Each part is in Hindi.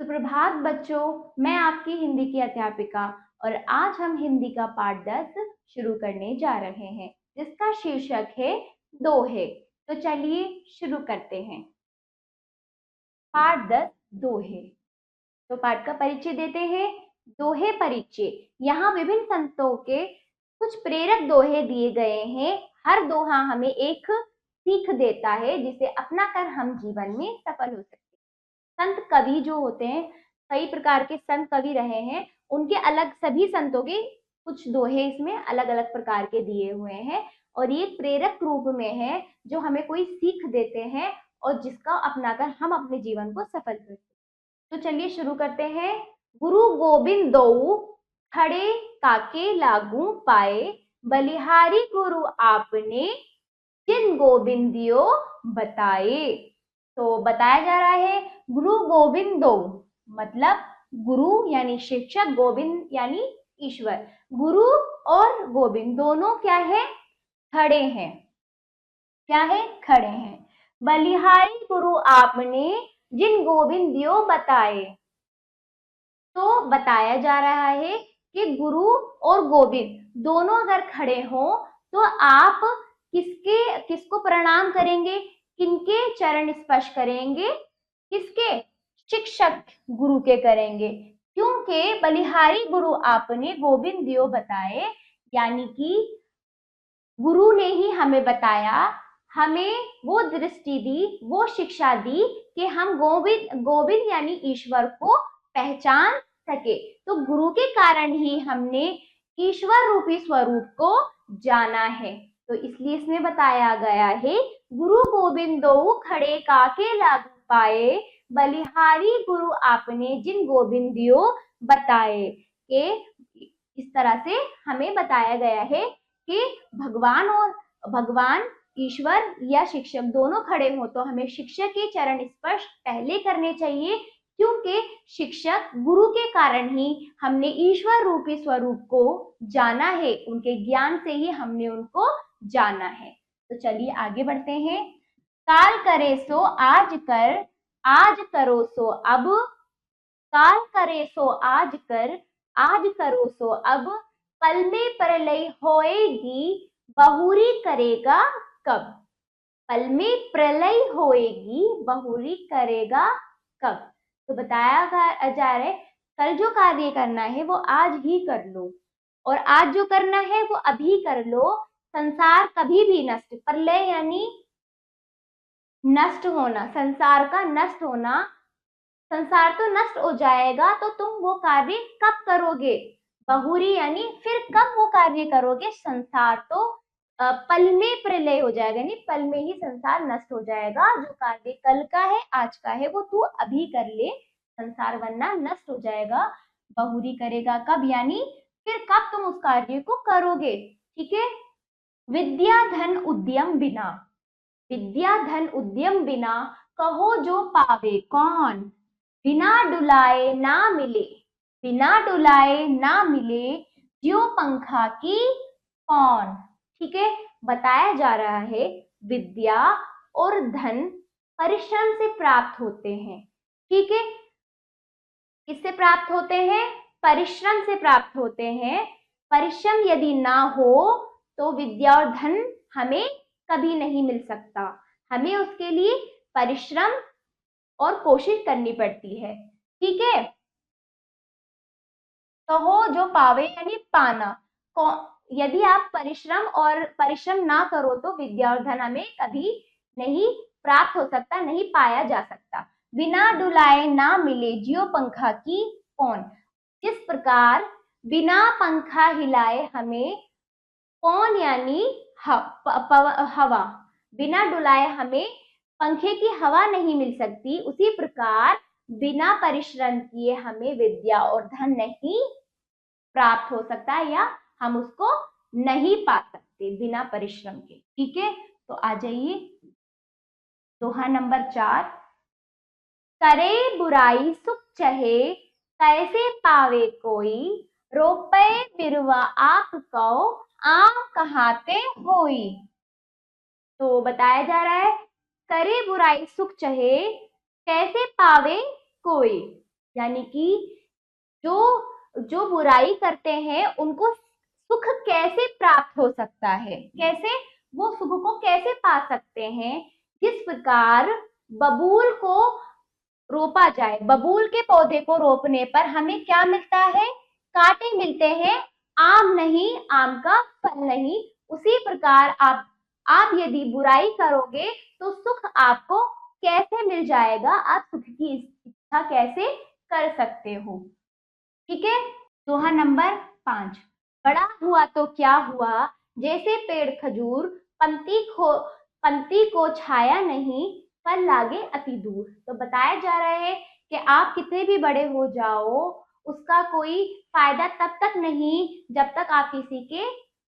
सुप्रभात बच्चों, मैं आपकी हिंदी की अध्यापिका और आज हम हिंदी का पाठ 10 शुरू करने जा रहे हैं, जिसका शीर्षक है दोहे। तो चलिए शुरू करते हैं। पाठ 10 दोहे। तो पाठ का परिचय देते हैं। दोहे परिचय। यहाँ विभिन्न संतों के कुछ प्रेरक दोहे दिए गए हैं। हर दोहा हमें एक सीख देता है, जिसे अपनाकर हम जीवन में सफल हो सकते हैं। संत कवि जो होते हैं, कई प्रकार के संत कवि रहे हैं, उनके अलग सभी संतों के कुछ दोहे इसमें अलग अलग प्रकार के दिए हुए हैं और ये प्रेरक रूप में है, जो हमें कोई सीख देते हैं और जिसका अपनाकर हम अपने जीवन को सफल करते हैं। तो चलिए शुरू करते हैं। गुरु गोबिंद दो खड़े काके लागू पाए, बलिहारी गुरु आपने जिन गोबिंदियो बताए। तो बताया जा रहा है गुरु गोविंद दो, मतलब गुरु यानी शिक्षक, गोविंद यानी ईश्वर। गुरु और गोविंद दोनों क्या है? खड़े हैं। क्या है? खड़े हैं। बलिहारी गुरु आपने जिन गोविंदियो बताए। तो बताया जा रहा है कि गुरु और गोविंद दोनों अगर खड़े हो तो आप किसको प्रणाम करेंगे? किनके चरण स्पर्श करेंगे? किसके? शिक्षक गुरु के करेंगे, क्योंकि बलिहारी गुरु आपने गोविंद दियो बताए, यानी कि गुरु ने ही हमें बताया, हमें वो दृष्टि दी, वो शिक्षा दी कि हम गोविंद यानी ईश्वर को पहचान सके। तो गुरु के कारण ही हमने ईश्वर रूपी स्वरूप को जाना है। तो इसलिए इसमें बताया गया है गुरु गोविंद दो खड़े काके लागू पाए, बलिहारी गुरु आपने जिन गोविंदियो बताए। के इस तरह से हमें बताया गया है कि भगवान ईश्वर या शिक्षक दोनों खड़े हो तो हमें शिक्षक के चरण स्पर्श पहले करने चाहिए, क्योंकि शिक्षक गुरु के कारण ही हमने ईश्वर रूपी स्वरूप को जाना है, उनके ज्ञान से ही हमने उनको जाना है। तो चलिए आगे बढ़ते हैं। काल करे सो आज कर, आज करो सो अब, काल करे सो आज कर, आज करो सो अब, पल में प्रलय होएगी, बहुरी करेगा कब। पल में प्रलय होएगी, बहुरी करेगा कब। तो बताया जा रहा है कल जो कार्य करना है वो आज ही कर लो, और आज जो करना है वो अभी कर लो। संसार कभी भी नष्ट, प्रलय यानी नष्ट होना, संसार का नष्ट होना, संसार तो नष्ट हो जाएगा तो तुम वो कार्य कब करोगे? बहुरी यानी फिर कब वो कार्य करोगे? संसार तो पल में प्रलय हो जाएगा, यानी पल में ही संसार नष्ट हो जाएगा। जो कार्य कल का है, आज का है, वो तू अभी कर ले, संसार वरना नष्ट हो जाएगा। बहुरी करेगा कब, यानी फिर कब तुम उस कार्य को करोगे। ठीक है। विद्या धन उद्यम बिना, विद्या धन उद्यम बिना, कहो जो पावे कौन। बिना डुलाए ना मिले, बिना डुलाए ना मिले, ज्यों पंखा की कौन। ठीक है। बताया जा रहा है विद्या और धन परिश्रम से प्राप्त होते हैं। ठीक है। किससे प्राप्त होते हैं? परिश्रम से प्राप्त होते हैं। परिश्रम यदि ना हो तो विद्या और धन हमें कभी नहीं मिल सकता। हमें उसके लिए परिश्रम और कोशिश करनी पड़ती है। ठीक है। कहो जो पावे यानी पाना। यदि आप परिश्रम ना करो तो विद्या और धन हमें कभी नहीं प्राप्त हो सकता, नहीं पाया जा सकता। बिना डुलाए ना मिले, ज्यों पंखा की कौन। जिस प्रकार बिना पंखा हिलाए हमें कौन यानी हवा, बिना डुलाए हमें पंखे की हवा नहीं मिल सकती, उसी प्रकार बिना परिश्रम किए हमें विद्या और धन नहीं प्राप्त हो सकता, या हम उसको नहीं पा सकते बिना परिश्रम के। ठीक है। तो आ जाइए दोहा नंबर 4। करे बुराई सुख चहे, कैसे पावे कोई, रोपे बिरवा आप कहो, आम कहाते होई। तो बताया जा रहा है करे बुराई सुख चहे, कैसे पावे कोई। यानी कि जो जो बुराई करते हैं उनको सुख कैसे प्राप्त हो सकता है, कैसे वो सुख को कैसे पा सकते हैं। जिस प्रकार बबूल को रोपा जाए, बबूल के पौधे को रोपने पर हमें क्या मिलता है, कांटे मिलते हैं, आम नहीं, आम का फल नहीं। उसी प्रकार आप यदि बुराई करोगे तो सुख आपको कैसे मिल जाएगा, आप सुख की इच्छा कैसे कर सकते हो। ठीक है। दोहा नंबर 5, बड़ा हुआ तो क्या हुआ, जैसे पेड़ खजूर, पंक्ति को छाया नहीं, फल लागे अति दूर। तो बताया जा रहा है कि आप कितने भी बड़े हो जाओ, उसका कोई फायदा तब तक नहीं जब तक आप किसी के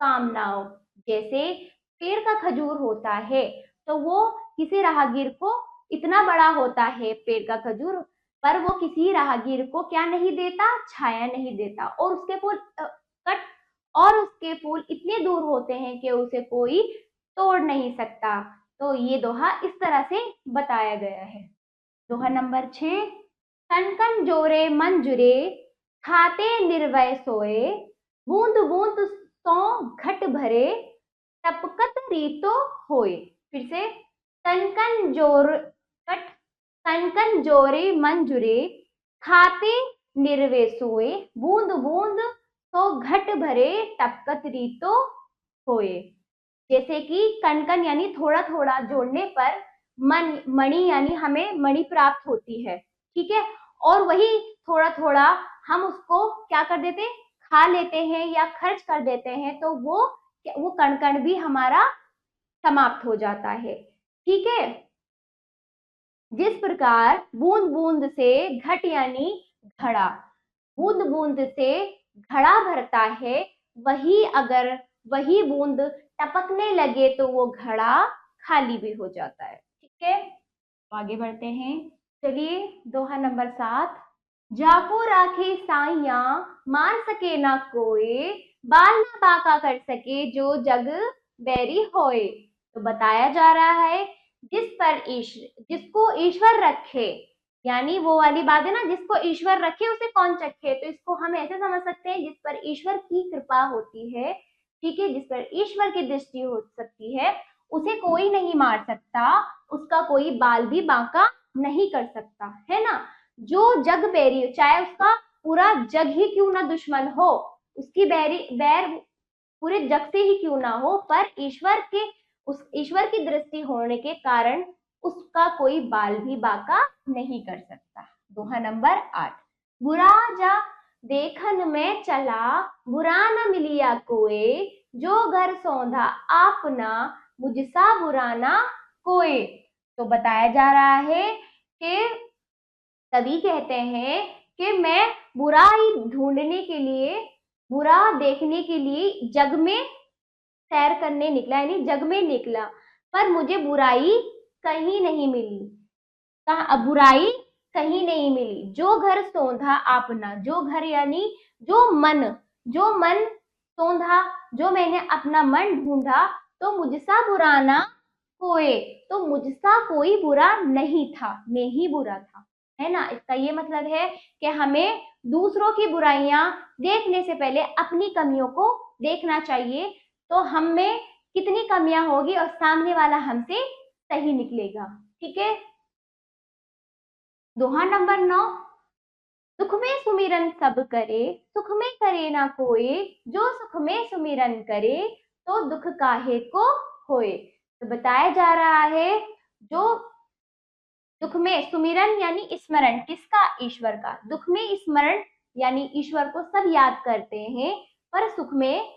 काम ना हो। जैसे पेड़ का खजूर होता है तो वो किसी राहगीर को, इतना बड़ा होता है पेड़ का खजूर, पर वो किसी राहगीर को क्या नहीं देता, छाया नहीं देता, और उसके फूल इतने दूर होते हैं कि उसे कोई तोड़ नहीं सकता। तो ये दोहा इस तरह से बताया गया है। दोहा नंबर 6, कन कन जोरे मन जुरे, खाते निर्भय सोए, बूंद बूंद सौ घट भरे, टपकत रीतो होए। फिर से, कन कन जोरे मन जुरे, खाते निर्वे सोए, बूंद बूंद तो घट भरे, टपकत रीतो होए। जैसे कि कन कन यानी थोड़ा थोड़ा जोड़ने पर मणि यानी हमें मणि प्राप्त होती है। ठीक है। और वही थोड़ा थोड़ा हम उसको क्या कर देते, खा लेते हैं या खर्च कर देते हैं, तो वो कण कण भी हमारा समाप्त हो जाता है। ठीक है। जिस प्रकार बूंद बूंद से घट यानी घड़ा, बूंद बूंद से घड़ा भरता है, वही बूंद टपकने लगे तो वो घड़ा खाली भी हो जाता है। ठीक है। आगे बढ़ते हैं। चलिए दोहा नंबर 7, जाको राखे साइया, मार सके ना कोई, बाल ना बाका कर सके जो जग बैरी होए। तो बताया जा रहा है जिसको ईश्वर रखे, यानी वो वाली बात है ना, जिसको ईश्वर रखे उसे कौन चखे। तो इसको हम ऐसे समझ सकते हैं, जिस पर ईश्वर की कृपा होती है, ठीक है, जिस पर ईश्वर की दृष्टि हो सकती है, उसे कोई नहीं मार सकता, उसका कोई बाल भी बांका नहीं कर सकता, है ना। जो जग बैरी, चाहे उसका पूरा जग ही क्यों ना दुश्मन हो, उसकी बैर पूरे जग से ही क्यों ना हो, पर ईश्वर की दृष्टि होने के कारण उसका कोई बाल भी बाका नहीं कर सकता। दोहा नंबर 8, बुरा जा देखन में चला, बुरा न मिलिया कोई, जो घर सौंधा आपना, मुझसा बुरा ना कोई। तो बताया जा रहा है कि कवि कहते हैं कि मैं बुराई ढूंढने के लिए, बुरा देखने के लिए जग में सैर करने निकला, यानी जग में निकला, पर मुझे बुराई कहीं नहीं मिली। बुराई कहीं नहीं मिली। जो घर सौंधा आपना, जो घर यानी जो मन सौंधा, जो मैंने अपना मन ढूंढा, तो मुझसा बुरा ना कोई, तो मुझसा कोई बुरा नहीं था, मैं ही बुरा था, है ना। इसका ये मतलब है कि हमें दूसरों की बुराइयां देखने से पहले अपनी कमियों को देखना चाहिए, तो हम में कितनी कमियां होगी और सामने वाला हमसे सही निकलेगा। ठीक है। दोहा नंबर 9, सुख में सुमिरन सब करे, सुख में करे ना कोई, जो सुख में सुमिरन करे, तो दुख काहे को होए। तो बताया जा रहा है, जो दुख में सुमिरन यानी स्मरण, किसका, ईश्वर का। दुख में स्मरण यानी ईश्वर को सब याद करते हैं, पर सुख में,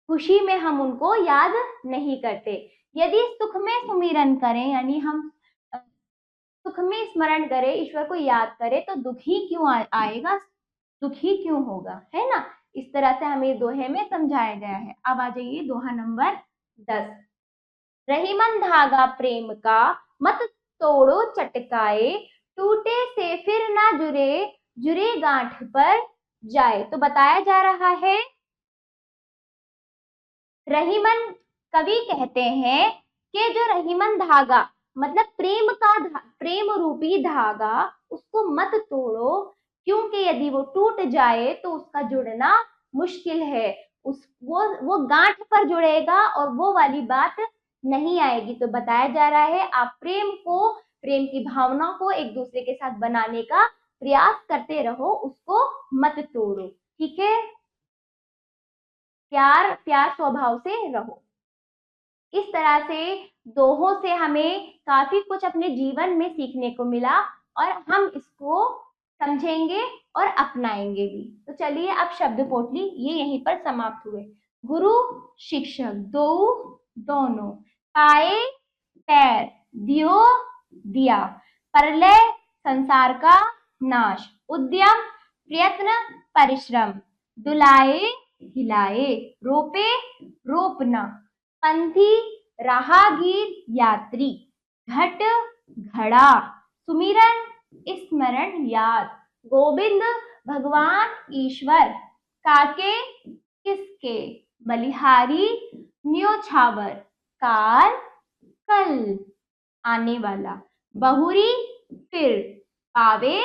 खुशी में हम उनको याद नहीं करते। यदि सुख में सुमिरन करें, यानी हम सुख में स्मरण करें, ईश्वर को याद करें, तो दुख ही क्यों आएगा, दुख ही क्यों होगा, है ना। इस तरह से हमें दोहे में समझाया गया है। अब आ जाइए दोहा नंबर 10, रहीमन धागा प्रेम का, मत तोड़ो चटकाए, टूटे से फिर ना जुड़े, जुड़े गांठ पर जाए। तो बताया जा रहा है, रहीमन, कवि कहते हैं कि जो रहीमन धागा मतलब प्रेम रूपी धागा, उसको मत तोड़ो, क्योंकि यदि वो टूट जाए तो उसका जुड़ना मुश्किल है। वो गांठ पर जुड़ेगा और वो वाली बात नहीं आएगी। तो बताया जा रहा है आप प्रेम की भावना को एक दूसरे के साथ बनाने का प्रयास करते रहो, उसको मत तोड़ो। ठीक है, प्यार प्यार स्वभाव से रहो। इस तरह से दोहों से हमें काफी कुछ अपने जीवन में सीखने को मिला और हम इसको समझेंगे और अपनाएंगे भी। तो चलिए अब शब्द पोटली ये यहीं पर समाप्त हुए। गुरु शिक्षक, दो दोनों, पाए पैर, दियो दिया, प्रलय संसार का नाश, उद्यम प्रयत्न परिश्रम, दुलाए हिलाए, रोपे रोपना, पंथी राहगीर यात्री, घट घड़ा, सुमिरन स्मरण याद, गोविंद भगवान ईश्वर, काके किसके, बलिहारी न्योछावर, काल कल आने वाला, बहुरी फिर, पावे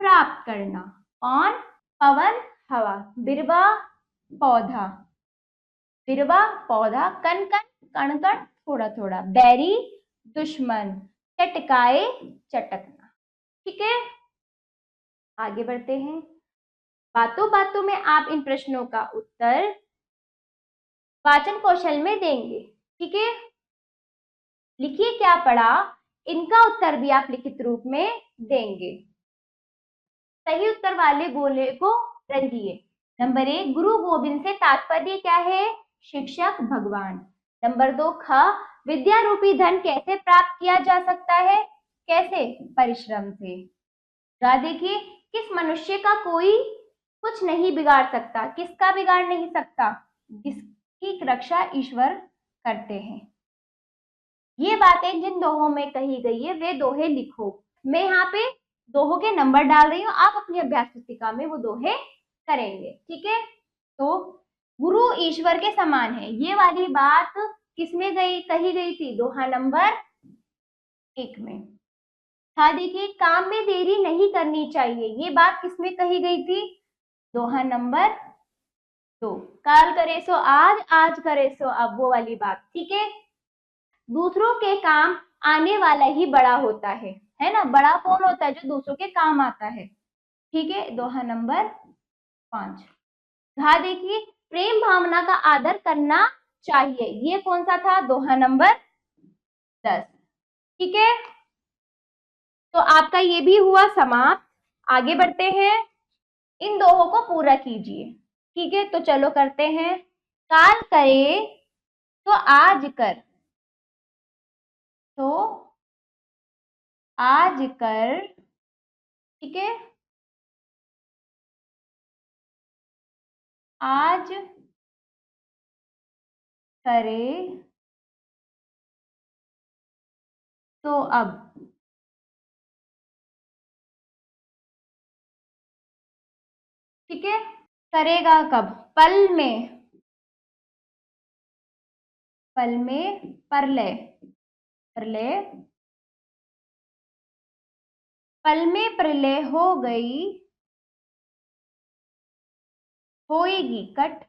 प्राप्त करना, कौन पवन हवा, बिरवा पौधा, बिरवा पौधा, कण कण कण कण थोड़ा थोड़ा, बैरी दुश्मन, चटकाए चटकना। ठीक है, आगे बढ़ते हैं। बातों बातों में आप इन प्रश्नों का उत्तर वाचन कौशल में देंगे। ठीक है, लिखिए क्या पढ़ा, इनका उत्तर भी आप लिखित रूप में देंगे। सही उत्तर वाले गोले को रंगिए। नंबर 1, गुरु गोविंद से तात्पर्य क्या है, शिक्षक भगवान। नंबर 2, ख, विद्या रूपी धन कैसे प्राप्त किया जा सकता है, कैसे, परिश्रम से। देखिए, किस मनुष्य का कोई कुछ नहीं बिगाड़ सकता, किसका बिगाड़ नहीं सकता, जिसकी रक्षा ईश्वर करते हैं। ये बातें जिन दोहों में कही गई है वे दोहे लिखो। मैं यहाँ पे दोहों के नंबर डाल रही हूँ, आप अपनी अभ्यास पुस्तिका में वो दोहे करेंगे। ठीक है, तो गुरु ईश्वर के समान है, ये वाली बात किसमें कही गई थी, दोहा नंबर 1 में। हाँ देखिए, काम में देरी नहीं करनी चाहिए, ये बात किसमें कही गई थी, दोहा नंबर 2। काल करे सो आज, आज करे सो अब, वो वाली बात। ठीक है, दूसरों के काम आने वाला ही बड़ा होता है ना, बड़ा कौन होता है, जो दूसरों के काम आता है। ठीक है, दोहा नंबर 5। हाँ देखिए, प्रेम भावना का आदर करना चाहिए, ये कौन सा था, दोहा नंबर 10। ठीक है, तो आपका ये भी हुआ समाप्त। आगे बढ़ते हैं, इन दोहों को पूरा कीजिए। ठीक है, तो चलो करते हैं। काल करे तो आज कर, तो आज कर। ठीक है, आज करे तो अब। ठीक है, करेगा कब, पल में, पल में, प्रलय, प्रलय, पल में प्रलय हो गई, होएगी कट,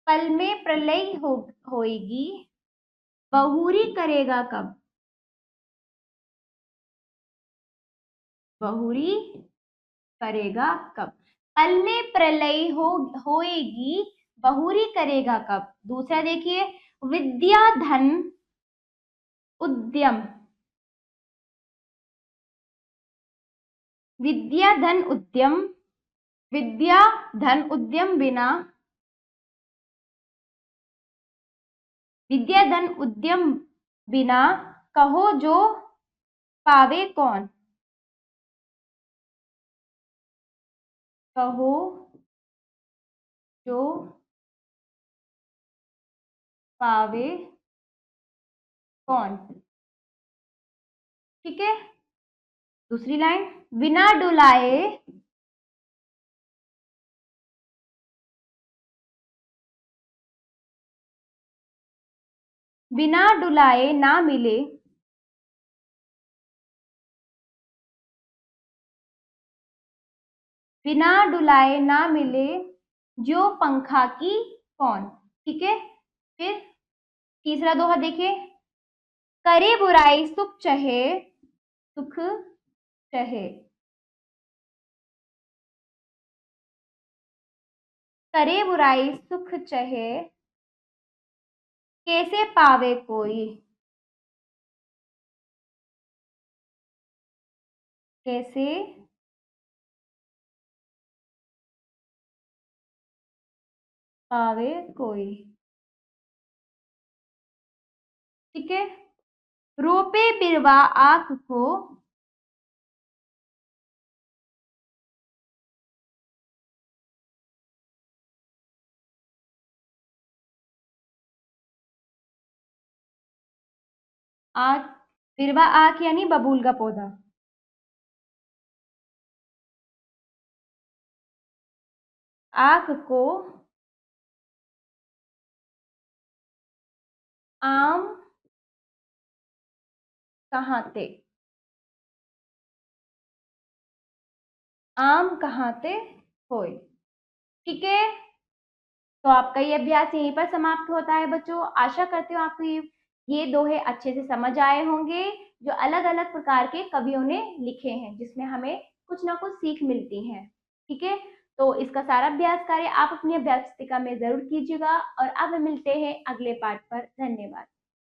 पल में प्रलय होएगी, बहुरी करेगा कब, बहुरी करेगा कब, पल में प्रलय होएगी, बहुरी करेगा कब। दूसरा देखिए, विद्या धन उद्यम, विद्या धन उद्यम, विद्या धन उद्यम बिना, विद्या धन उद्यम बिना, कहो जो पावे कौन, कहो जो पावे कौन। ठीक है, दूसरी लाइन, बिना डुलाए, बिना डुलाए ना मिले, बिना डुलाए ना मिले जो पंखा की कौन। ठीक है, फिर तीसरा दोहा देखिए। करे बुराई सुख चहे, सुख चहे। करे बुराई सुख चहे, कैसे पावे कोई। कैसे पावे कोई। ठीक है, रोपे बिरवा आँख को, आँख, बिरवा आँख यानी बबूल का पौधा। आँख को आम कहाते, आम कहाते होय। ठीक है, तो आपका ये अभ्यास यहीं पर समाप्त होता है बच्चों। आशा करती हूँ आपको ये दोहे अच्छे से समझ आए होंगे, जो अलग अलग प्रकार के कवियों ने लिखे हैं, जिसमें हमें कुछ ना कुछ सीख मिलती है। ठीक है, तो इसका सारा अभ्यास कार्य आप अपनी अभ्यास पुस्तिका में जरूर कीजिएगा, और अब मिलते हैं अगले पाठ पर। धन्यवाद।